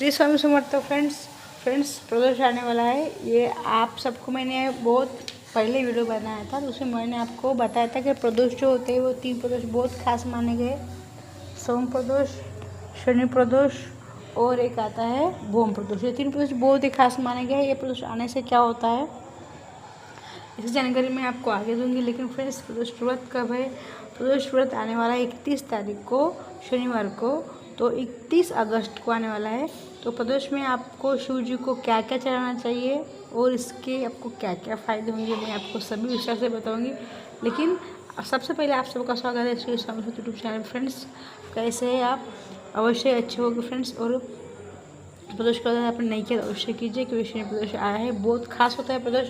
Shri Swami Samarth. Friends प्रदोष आने वाला है। ये आप सबको मैंने बहुत पहले वीडियो बनाया था, तो उसमें मैंने आपको बताया था कि प्रदोष जो होते हैं वो 3 प्रदोष बहुत खास माने गए। सोम प्रदोष, शनि प्रदोष और एक आता है भूम प्रदोष। ये 3 प्रदोष बहुत ही खास माने गए। ये प्रदोष आने से क्या होता है इस जानकारी मैं आपको आगे दूंगी। लेकिन फ्रेंड्स प्रदोष व्रत कब है? प्रदोष व्रत आने वाला है 31 तारीख को, शनिवार को। तो 31 अगस्त को आने वाला है। तो प्रदोष में आपको शिव जी को क्या क्या चढ़ाना चाहिए और इसके आपको क्या क्या फ़ायदे होंगे, मैं आपको सभी विस्तार से बताऊंगी। लेकिन सबसे पहले आप सबका स्वागत है Shri Swami YouTube channel. Friends कैसे हैं आप? अवश्य अच्छे होंगे फ्रेंड्स। और प्रदोष का आपने नहीं किया अवश्य कीजिए, क्योंकि शनि प्रदोष आया है, बहुत खास होता है प्रदोष।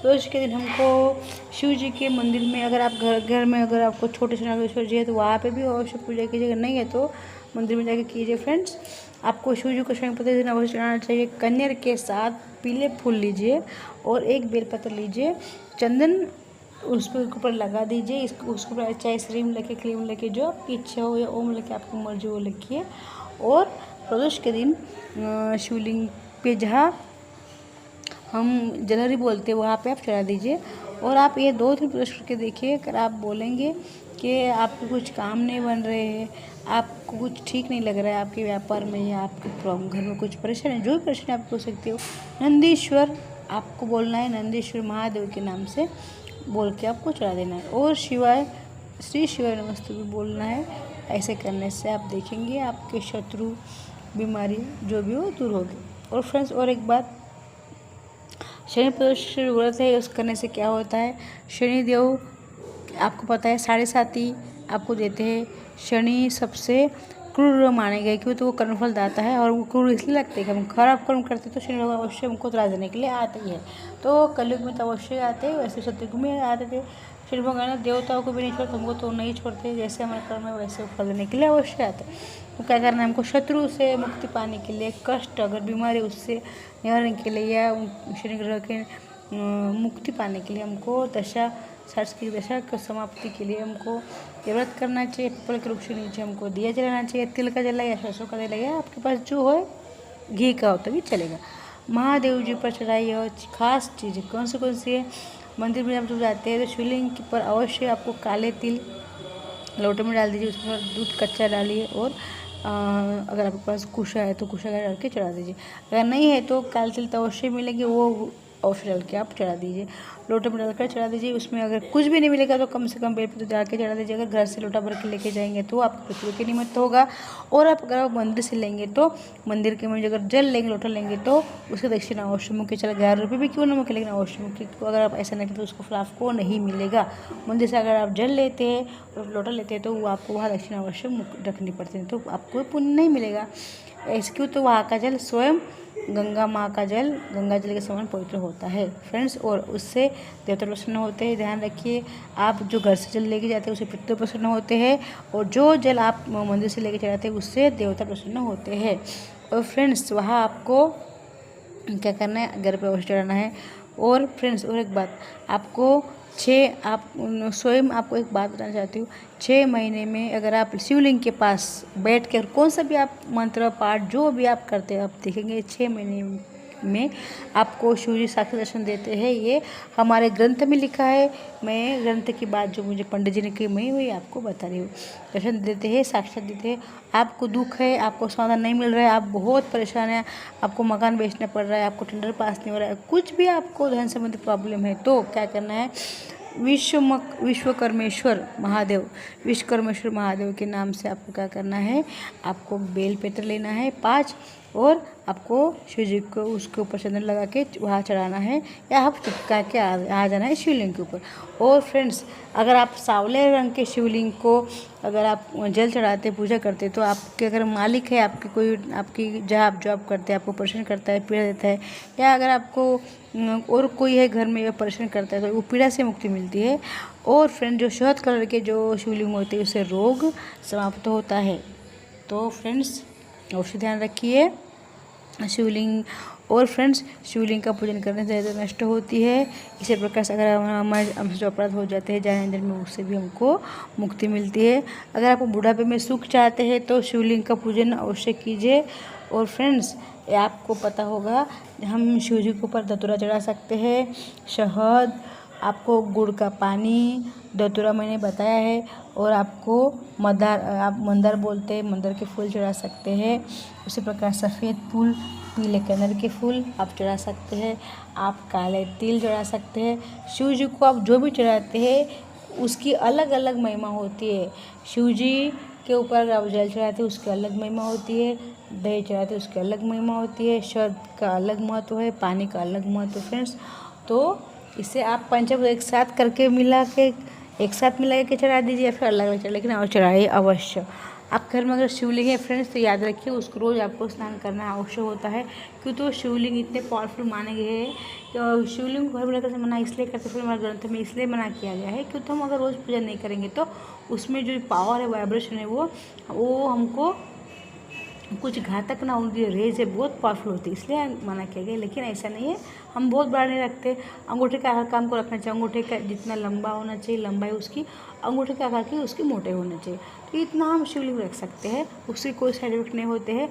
प्रदोष के दिन हमको शिव जी के मंदिर में, अगर आप घर में अगर आपको छोटे से नागेश्वर जी है तो वहाँ पे भी अवश्य पूजा कीजिए। अगर नहीं है तो मंदिर में जाकर कीजिए। फ्रेंड्स आपको शिव जी को शनि प्रदोष दिन अवश्य चढ़ाना चाहिए। कन्यर के साथ पीले फूल लीजिए और एक बेलपत्र लीजिए, चंदन उस पर ऊपर लगा दीजिए। इसको उसके ऊपर चाहे श्रीम लिखे, क्लीम लिखे, जो आपकी इच्छा हो, या ओम लिखे, आपकी मर्जी वो लिखिए। और प्रदोष के दिन शिवलिंग पे जहाँ हम जलहरी बोलते हैं वहाँ पे आप चढ़ा दीजिए। और आप ये 2-3 प्रदोष करके देखिए। अगर आप बोलेंगे कि आपको कुछ काम नहीं बन रहे हैं, आपको कुछ ठीक नहीं लग रहा है आपके व्यापार में, या आपके घर में कुछ परेशानी, जो भी परेशानी आप हो सकती हो, नंदीश्वर आपको बोलना है। नंदीश्वर महादेव के नाम से बोल के आपको चढ़ा देना है। और शिवाय, श्री शिवाय नमस्ते भी बोलना है। ऐसे करने से आप देखेंगे आपके शत्रु, बीमारी जो भी हो दूर होगी। और फ्रेंड्स और एक बात, शनि प्रदोष व्रत है, उस करने से क्या होता है, शनि देव आपको पता है 7.5 आपको देते हैं। शनि सबसे क्रूर माने गए, क्यों तो वो कर्मफल दाता है। और वो क्रूर इसलिए लगते हैं कि हम खराब कर्म करते तो शनि भगवान अवश्य हमको त्रास देने के लिए आते ही है। तो कलयुग में तो अवश्य आते, वैसे सतयुग में आते थे। शनि भगवान देवताओं को भी नहीं छोड़ते, हमको तो नहीं छोड़ते। जैसे हमारा कर्म है वैसे फल देने के लिए अवश्य आते। तो क्या करना है हमको, शत्रु से मुक्ति पाने के लिए, कष्ट अगर बीमारी उससे निवारण के लिए, या शनि ग्रह के मुक्ति पाने के लिए हमको शासकीय दशा की समाप्ति के लिए हमको ये व्रत करना चाहिए। पीपल के वृक्ष के नीचे हमको दिया जलाना चाहिए, तिल का जला या सरसों का जला, या आपके पास जो हो, घी का हो तो भी चलेगा। महादेव जी पर चढ़ाई और खास चीज़ें कौन सी है? मंदिर में जब जाते हैं तो शिवलिंग पर अवश्य आपको काले तिल लोटे में डाल दीजिए, उसमें दूध कच्चा डालिए। और अगर आपके पास कुशा है तो कुशा डाल के चढ़ा दीजिए। अगर नहीं है तो काले तिल तो अवश्य मिलेंगे, वो अवश्य डाल के आप चढ़ा दीजिए। लोटे में डालकर चढ़ा दीजिए। उसमें अगर कुछ भी नहीं मिलेगा तो कम से कम बेलपत्र डाल के चढ़ा दीजिए। अगर घर से लोटा भर के लेके जाएंगे तो आपको पृथ्वी के निमित्त होगा। और अगर आप मंदिर से लेंगे तो मंदिर के में अगर जल लेंगे, लोटा लेंगे तो उसके दक्षिणा अवश्य मुख्य चला। 11 रुपये भी क्यों ना मुख्य, लेकिन अवश्य मुख्य। अगर आप ऐसा नहीं करते तो उसको फल आपको नहीं मिलेगा। मंदिर से अगर आप जल लेते हैं और लोटा लेते हैं तो वो आपको वहाँ दक्षिणा अवश्य रखनी पड़ती है, तो आपको पुण्य नहीं मिलेगा। ऐसे क्यों, तो वहाँ का जल स्वयं गंगा माँ का जल गंगा जल के समान पवित्र होता है फ्रेंड्स। और उससे देवता प्रसन्न होते हैं। ध्यान रखिए, आप जो घर से जल लेके जाते हैं उससे पितृ प्रसन्न होते हैं, और जो जल आप मंदिर से लेके जाते हैं उससे देवता प्रसन्न होते हैं। और फ्रेंड्स वहाँ आपको क्या करना है, घर पर अवश्य चढ़ाना है। और फ्रेंड्स और एक बात, आपको स्वयं आपको एक बात बताना चाहती हूँ। 6 महीने में अगर आप शिवलिंग के पास बैठ कर कौन सा भी आप मंत्र पाठ जो भी आप करते हैं, आप देखेंगे 6 महीने में आपको शिव जी साक्षात दर्शन देते हैं। ये हमारे ग्रंथ में लिखा है। मैं ग्रंथ की बात जो मुझे पंडित जी ने की, मैं वही आपको बता रही हूँ। दर्शन देते हैं, साक्षात देते हैं। आपको दुख है, आपको समाधान नहीं मिल रहा है, आप बहुत परेशान हैं, आपको मकान बेचना पड़ रहा है, आपको टेंडर पास नहीं हो रहा है, कुछ भी आपको धन संबंधी प्रॉब्लम है, तो क्या करना है, विश्वकर्मेश्वर महादेव के नाम से आपको क्या करना है, आपको बेल पत्र लेना है 5, और आपको शिव जी को उसके ऊपर चंदन लगा के वहाँ चढ़ाना है, या आप चिपका के आ जाना है शिवलिंग के ऊपर। और फ्रेंड्स अगर आप सांवले रंग के शिवलिंग को अगर आप जल चढ़ाते पूजा करते, तो आपके अगर मालिक है, आपकी कोई आपकी जहाँ आप जॉब करते हैं, आपको परेशान करता है, पीड़ा देता है, या अगर आपको और कोई है घर में परेशान करता है, तो वो पीड़ा से मुक्ति मिलती है। और फ्रेंड जो शहद कलर के जो शिवलिंग होते हैं उससे रोग समाप्त होता है। तो फ्रेंड्स अवश्य ध्यान रखिए शिवलिंग। और फ्रेंड्स शिवलिंग का पूजन करने से तो नष्ट होती है। इसी प्रकार से अगर हमारे हमसे जो अपराध हो जाते हैं जाने अंदर में, उससे भी हमको मुक्ति मिलती है। अगर आप बुढ़ापे में सुख चाहते हैं तो शिवलिंग का पूजन अवश्य कीजिए। और फ्रेंड्स ये आपको पता होगा हम शिव जी के ऊपर धतूरा चढ़ा सकते हैं, शहद, आपको गुड़ का पानी, धतूरा मैंने बताया है, और आपको मंदार, आप मंदार बोलते हैं, मंदार के फूल चढ़ा सकते हैं। उसी प्रकार सफ़ेद फूल, पीले कलर के फूल आप चढ़ा सकते हैं। आप काले तिल चढ़ा सकते हैं। शिव जी को आप जो भी चढ़ाते हैं उसकी अलग अलग महिमा होती है। शिव जी के ऊपर आप जल चढ़ाते हैं उसकी अलग महिमा होती है, दही चढ़ाते हैं उसकी अलग महिमा होती है, शहद का अलग महत्व है, पानी का अलग महत्व फ्रेंड्स। तो इसे आप पंचभूत एक साथ करके एक साथ मिला के चढ़ा दीजिए या फिर अलग अलग चढ़ा, लेकिन और चढ़ाइए अवश्य। आप घर में अगर शिवलिंग है फ्रेंड्स तो याद रखिए उसको रोज़ आपको स्नान करना आवश्यक होता है, क्योंकि तो शिवलिंग इतने पावरफुल माने गए हैं कि शिवलिंग को घर में रखने से मना इसलिए करते, फिर हमारे ग्रंथ में इसलिए मना किया गया है क्योंकि हम अगर रोज़ पूजा नहीं करेंगे तो उसमें जो पावर है, वाइब्रेशन है, वो हमको कुछ घातक ना, उनकी रेज है बहुत पावरफुल होती है, इसलिए मना किया गया। लेकिन ऐसा नहीं है, हम बहुत बड़ा नहीं रखते। अंगूठे के आकार का हमको रखना चाहिए, अंगूठे का जितना लंबा होना चाहिए लंबाई उसकी, अंगूठे के आकार की उसके मोटे होने चाहिए, तो इतना हम शिवलिंग रख सकते हैं, उससे कोई साइड इफेक्ट नहीं होते हैं।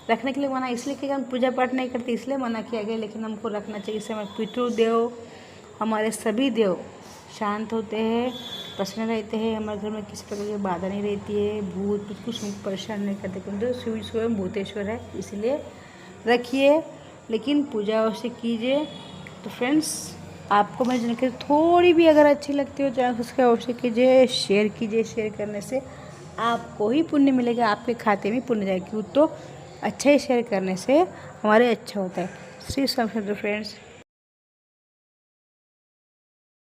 रखने के लिए मना इसलिए कि हम पूजा पाठ नहीं करते इसलिए मना किया गया, लेकिन हमको रखना चाहिए। इससे हमारे पितृदेव, हमारे सभी देव शांत होते हैं, प्रसन्न रहते हैं, हमारे घर में किसी प्रकार की बाधा नहीं रहती है, भूत कुछ परेशान नहीं करते, क्योंकि शिव स्वयं भूतेश्वर है, इसलिए रखिए, लेकिन पूजा अवश्य कीजिए। तो फ्रेंड्स आपको मैं जानकारी थोड़ी भी अगर अच्छी लगती हो चैनल सब्सक्राइब अवश्य कीजिए, शेयर कीजिए। शेयर करने से आपको ही पुण्य मिलेगा, आपके खाते में पुण्य जाएगी, तो अच्छा ही शेयर करने से हमारे अच्छा होता है। श्री स्वामी फ्रेंड्स।